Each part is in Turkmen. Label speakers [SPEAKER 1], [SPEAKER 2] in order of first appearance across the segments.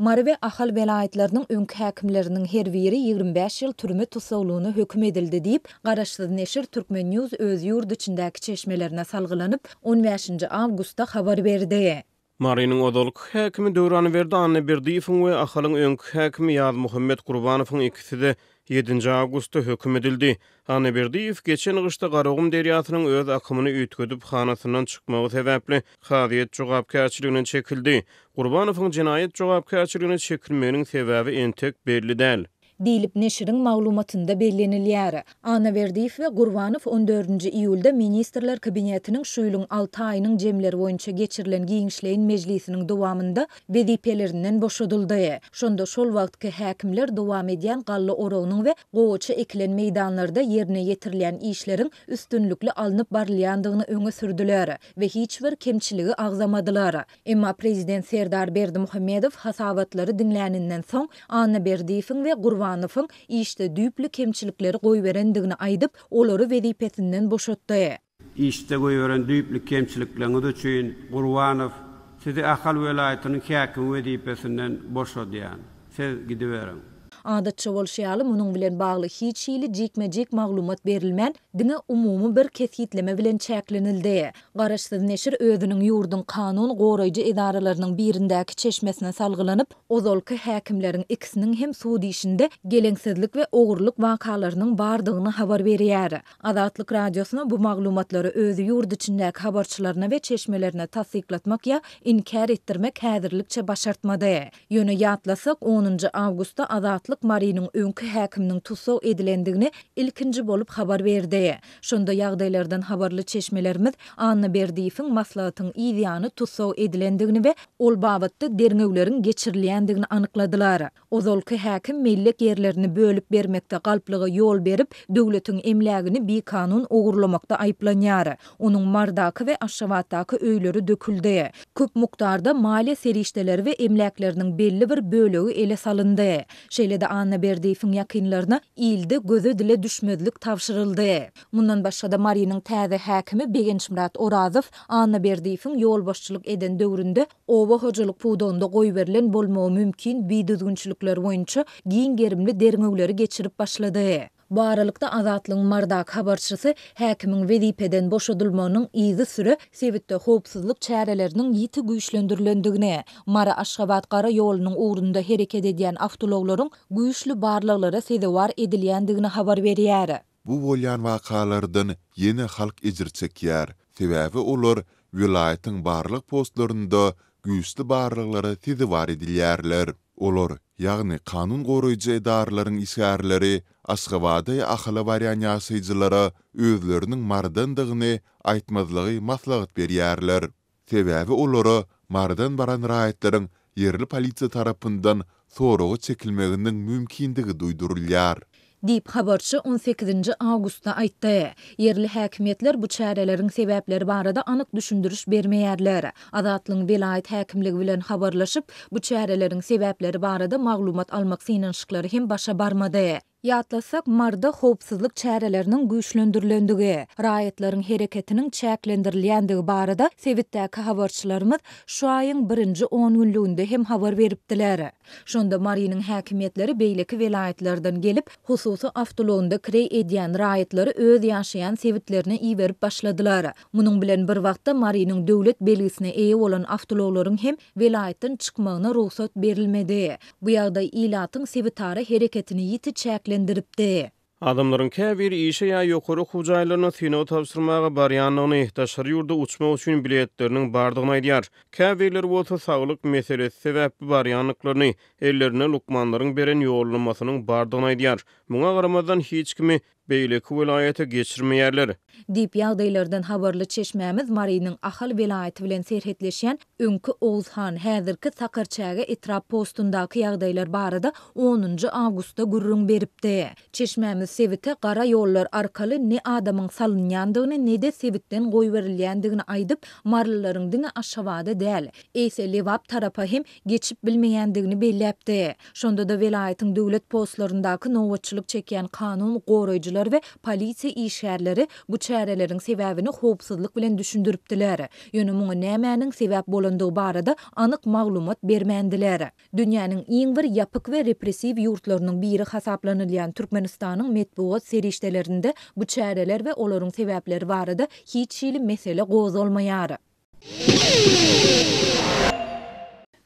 [SPEAKER 1] Mara we Ahal velayetlerinin öňkü häkimleriniň her biri 25 ýyl türme tutsaglygyny hökm edildi diýip Garaşsyz neşir Türkmen News öz ýurt içindäki çeşmelerine salgylanyp 15 awgustda habar berdi.
[SPEAKER 2] Marynyň odalyk häkimi Döwran Berdi Berdiýewiň we Ahalyň öňkü häkimi Ýaz Muhammed Gurbanowyň ikisi de 7 awgustda hökm edildi. Anne Berdiýew geçen gyşda Garagum derýasynyň öz akymyny üýtgedip hanasyndan çykmagy sebäpli hadyýet jogapkärçiligine çekildi. Gurbanowyň jinayet jogapkärçiligine çekilmeginiň sebäbi entek belli däl.
[SPEAKER 1] Diýilip neşiriň maglumatynda bellenilýär. Ana Berdiýew we Gurbanow 14 iýulda ministrler kabinetiniň şu ýylyň 6 aýynyň jemleri boýunça geçirilen giňişleýin mejlisiniň dowamında wezipelerinden boşadyldy. Şonda şol wagtky häkimler dowam edýän gally oragynyň we gowaça ekilen meýdanlarda ýerine ýetirilen işleriň üstünlükli alınıp barylýandygyny öňe sürdüler we hiç bir kemçiligi agzamadylar. Emma prezident Serdar Berdimuhammedow hasabatlary dinläninden soň Ana Berdiýewiň we Gurbanowyň işte düýpli kemçilikleri goýberendigini aýdyp, olary wezipesinden boşatdy.
[SPEAKER 3] İşte goýberen düýpli kemçilikleriniz üçin Gurbanow sizi Ahal welaýatynyň häkimi wezipesinden boşadýan. Siz gidiberin.
[SPEAKER 1] Adatça bolşýaly munyň bilen bagly hiç ýyly jekme-jek maglumat berilmän, diňe umumy bir kesýitleme bilen çäklenildi. Garaşsyz neşir özüniň ýurdun kanun goraýjy edaralarynyň birindäki çeşmesine salgylanyp, ozalky häkimleriň ikisiniň hem sudy işinde geleňsizlik we ogurluk wakalarynyň bardygyny habar berýär. Azatlyk radiosyna bu maglumatlary özü ýurt içindäki habarçylaryna we çeşmelerine tasdiklatmak ýa inkar etdirmek häzirlikçe başartmady. Ýöne ýatlasak 10 awgustda Azatlyk Marynyň öňkü häkiminiň tutsaw edilendigini ilkinji bolup habar berdi. Şonda ýagdaýlardan habarly çeşmelerimiz Anna Berdiýewiň maslahatyň ýa-ny tutsaw edilendigini we ol babatda derňegleriň geçirilýändigini anykladylar. Ozalky häkim mellek ýerlerini bölüp bermekde galplyga ýol berip, döwletiň emlägini bir kanun ogurlamakda aýplanýar. Onuň Mardaky we Aşgabatdaky öýleri döküldi. Köp mukdarda maliýe serişdeleri we emläkleriniň belli bir bölegi ele salyndy. Şeýle Anna Berdiýewiň ýakynlaryna ilde göze dile düşmezlik tawşyryldy. Mundan başga da Marynyň täze häkimi Begençmurat Orazow Anna Berdiýewiň ýolbaşçylyk eden döwründe oba hojalyk puwdonda goýberilen bolmagy mümkin bir düzgünçilikler boýunça giň gerimli derňegleri geçirip başlady. Bu aralykda Azatlyň Mardak habarçysy häkimiň wezipeden boşadylmagynyň izi süre sebitde howpsuzlyk çäreleriniň ýiti güýçlendirilenddigine, Mara Aşgabat gara ýolunyň ugrunda hereket edýän awtologlaryň güýçlü barlyklara sezewar edilýändigini habar berýär.
[SPEAKER 4] Bu bolýan wakalardan ýene halk ejir çekýär. Sebäbi olar vilayatyň barlyk postlarynda güýçlü barlyklara sezewar edilýärler. Olar, ýagny kanun goraýjy edaralaryň işgärleri Aşgabatda ahly barýan ýaşaýjylara özleriniň mardandygyny aýtmazlygy maslahat berýärler. Sebäbi olara mardan baran raýatlaryň yerli polisiýa tarapyndan soragy çekilmeginiň mümkindigi duýdurulýar.
[SPEAKER 1] Diýip habarçy 18 awgustda aýtdy. Yerli häkimetler bu çärelerin sebäpleri barada anyk düşündiriş bermeýärler. Azatlyň vilayet häkimligi bilen habarlaşyp, bu çärelerin sebäpleri barada maglumat almak synanyşyklary hem başa barmady. Ýatlasak Marda howpsuzlyk çäreleriniň güýçlendirilendigi, raýatlaryň hereketiniň çäklendirilýändigi barada sebitdäki habarçylarymyz şu aýyň 1-nji 10 günlüğünde hem habar beripdiler. Şonda Marynyň häkimetleri beýleki vilayetlerden gelip, hususy awtologunda kirey edýän raýatlary öz ýaşaýan sebitlerine iýerip başladylar. Munyň bilen bir wagtda Marynyň döwlet belgisine eýe bolan awtologlaryň hem vilayetden çykmagyna ruhsat berilmedi. Bu ýagdaý ilatyň sebitary hereketini ýiti çäklendiripdi.
[SPEAKER 2] Adamlaryň käbir işe ýa ýokary hujaýlaryna synaw tapşyrmagy barýanlygyny taşary ýurda uçmak üçin biletleriniň bardygyny aýdýar. Käbirler bolsa saglyk meselesi sebäpli barýanlyklaryny ellerine lukmanlaryň beren ýollamasynyň bardygyny aýdýar. Muňa garamazdan hiç kimi beýleki welaýata geçirmeýärler.
[SPEAKER 1] Diýip ýagdaýlardan habarly çeşmämiz Marynyň Ahal welaýaty bilen serhetleşýän öňkü Owuzhan häzirki Sakarçaga etrap postundaky ýagdaýlar barada 10 awgustda gurrun beripdi. Çeşmämiz sebite gara ýollar arkaly ne adamyň salynýandygyny ne de sebitden goýberilýändigini aýdyp, marlylaryň diňe Aşgabatda däl, ese Lewap tarapa hem geçip bilmeýändigini belläpdi. Şonda da welaýatyň döwlet postlaryndaky nowatçylyk çekýän kanun goraýjylar ýolbaşçylar we polisiýa işgärleri bu çäreleriň sebäbini howpsuzlyk bilen düşündiripdiler. Ýöne muňa nämäniň sebäp bolandygy barada anyk maglumat bermendiler. Dünýäniň iň bir ýapyk we repressiw ýurtlarynyň biri hasaplanylýan Türkmenistanyň medeniýet serişdelerinde bu çäreler we olaryň sebäpleri barada hiç şeýle mesele gozalmaýar.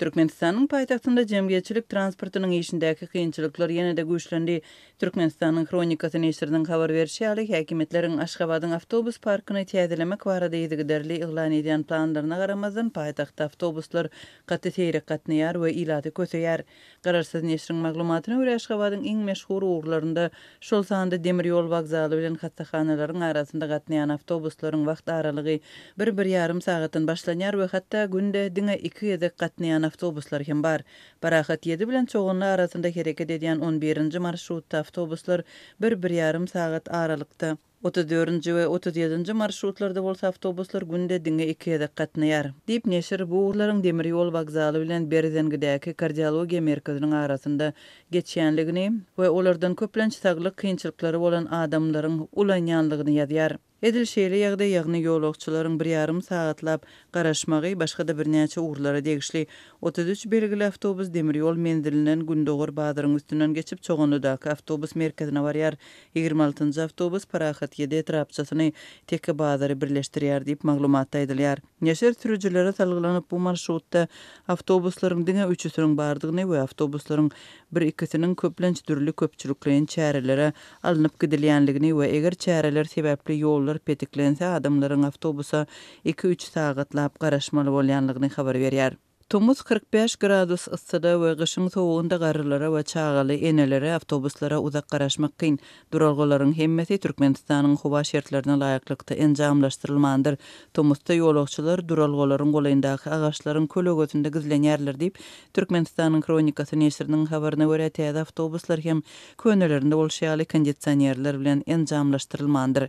[SPEAKER 5] Türkmenistanyň paýtagtynda jemgyýetçilik transportynyň işindäki kynçylyklar ýene-de güýçlendi. Türkmenistanyň Kronikasy neşriniň habar berýärli häkimetleriň Aşgabatyň awtobus parkyny täzelemek barada ýetigiderli iglan edýän planlaryna garamazdan paýtagtda awtobuslar gaty seýrek gatnaýar we ilaty köseýär. Gararsız neşriniň maglumatyna görä Aşgabatyň iň meşhur ugrlarynda şol sanda demir ýol wagzaly bilen hastahanalaryň arasynda gatnaýan awtobuslaryň wagt aralygy 1,5 sagatdan başlanýar we hatda günde diňe 2 ýedek gatnaýan awtobuslar hem bar. Barahat 7 bilen çoğunlar arasında hareket edýän 11-nji marşrutda awtobuslar 1,5 sagat aralykda. 34-nji we 37-nji marşrutlarda bolsa awtobuslar günde diňe 2 ýedek gatnaýar. Diýip neşir bu urlaryň demir ýol wagzaly bilen Berzengidäki kardiologiýa merkeziniň arasynda geçýänligini we olardan köplenç saglyk kynçylyklary bolan adamlaryň ulanýanlygyny ýazýar. Edilşeýle ýagdaý ýagny ýolagçylaryň 1,5 sagatlap garaşmagy başga da birnäçe urlara degişli 33 belgili awtobus demir ýol mendilinden Gündoğur bazyryň üstünden geçip çoğunludaky awtobus merkezine barýar. 26-njy awtobus Parahat 7 etrapçasyny teke bazary birleşdirýär diýip maglumatda edilýär. Neşir sürüjilere salgylanyp bu marşrutda awtobuslaryň diňe 3-üsiniň bardygyny we awtobuslaryň 1-2-siniň köplenç türlü köpçüliklerin çärelere alınıp gidilýänligini we eger çäreler sebäpli ýollar petiklense adamlaryň awtobusa 2-3 sagatlap garaşmaly bolýanlygyny habar berýär. Tomuz 45 gradus ıssyda we gyşyň sowugynda garrylara we çağaly enelere awtobuslara uzak garaşmak kyn. Duralgolaryň hemmesi Türkmenistanyň howa şertlerine laýyklykda enjamlaşdyrylmandyr. Tomuzda ýolagçylar duralgolaryň golaýyndaky agaçlaryň kölögötünde gizlenýärler diýip Türkmenistanyň Kronikasy neşriniň habaryna görä täze awtobuslar hem könelerinde bolşýaly kondisionerler bilen enjamlaşdyrylmandyr.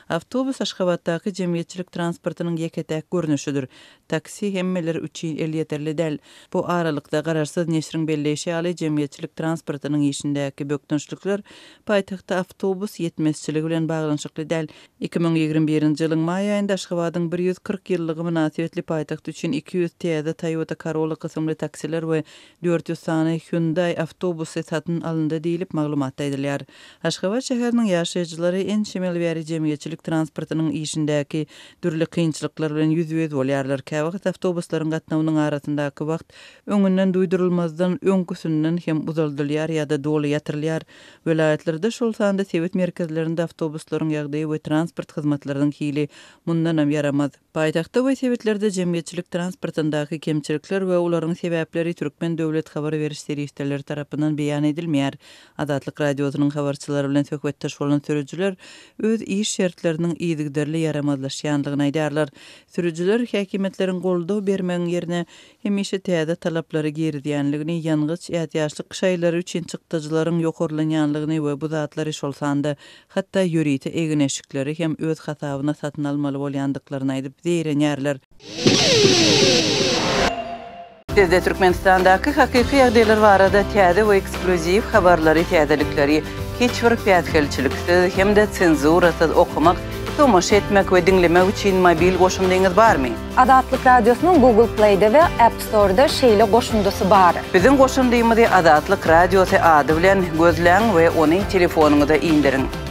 [SPEAKER 5] Awtobus Aşgabatdaky jemgyýetçilik transportynyň ýeketäk görnüşidir. Taksi hemmeler üçin el ýeterli däl. Bu aralykda gararsız neşriň belleşýäli jemgyýetçilik transportynyň işindäki bökdünçlikler paýtagtda awtobus ýetmezçiligi bilen baglanşykly däl. 2021-nji ýylyň maý aýynda Aşgabatyň 140 ýyllygy münasibetli paýtagt üçin 200 täze Toyota Corolla kysymly taksiler we 400 sany Hyundai awtobusy satyn alyndy diýilip maglumatda edilýär. Aşgabat şäheriniň ýaşaýjylary en şemel bäri jemgyýetçilik transportynyň işindäki türli kynçylyklar bilen ýüzüýe bolýarlar. Käwagt awtobuslaryň gatnawynyň arasyndaky wagt öňünden duýdurylmazdan öňküsünden hem uzaldylýar ýa-da doly ýatyrylýar. Welaýatlerde şol sanda sewet merkezlerinde awtobuslaryň ýagdaýy we transport hyzmatlarynyň hili mundan hem ýaramaz. Paýtagtda we sewetlerde jemgyýetçilik transportyndaky kemçilikler we olaryň sebäpleri Türkmen döwlet habar beriş serişdeleri tarapyndan beýan edilmeýär. Adatlyk radiosynyň habarçylary bilen söhbetdeş bolan sürüjüler öz iş şertleriniň iýdigderli ýaramazlaşýanlygyny aýdarlar. Sürüjüler häkimetleriň goldaw bermegiň ýerine hemişe täze talaplary gerdiýänligini, ýangyç ýatýaşlyk şaýlary üçin çykdyjylaryň ýokurlanýanlygyny we bu zatlary şol sanda hatda ýöriti egineşikleri hem öz hasabyna satyn almaly bolýandyklaryny aýdyp zeýrenýärler. Sizde Türkmenistandaky hakyky ýagdaýlar barada täze we ekskluziw habarlary täzelikleri hiç bir pätkelçiliksiz hem de senzurasyz okumak, tomaşa etmek we dinlemek üçin mobil goşumdyňyz barmy?
[SPEAKER 1] Adatlyk radiosynyň Google Play'de we App Store'da şeýle goşumdusy bar.
[SPEAKER 5] Biziň goşumdyňyzy Adatlyk Radiosy ady bilen gözläň we ony telefonuňyza indirin.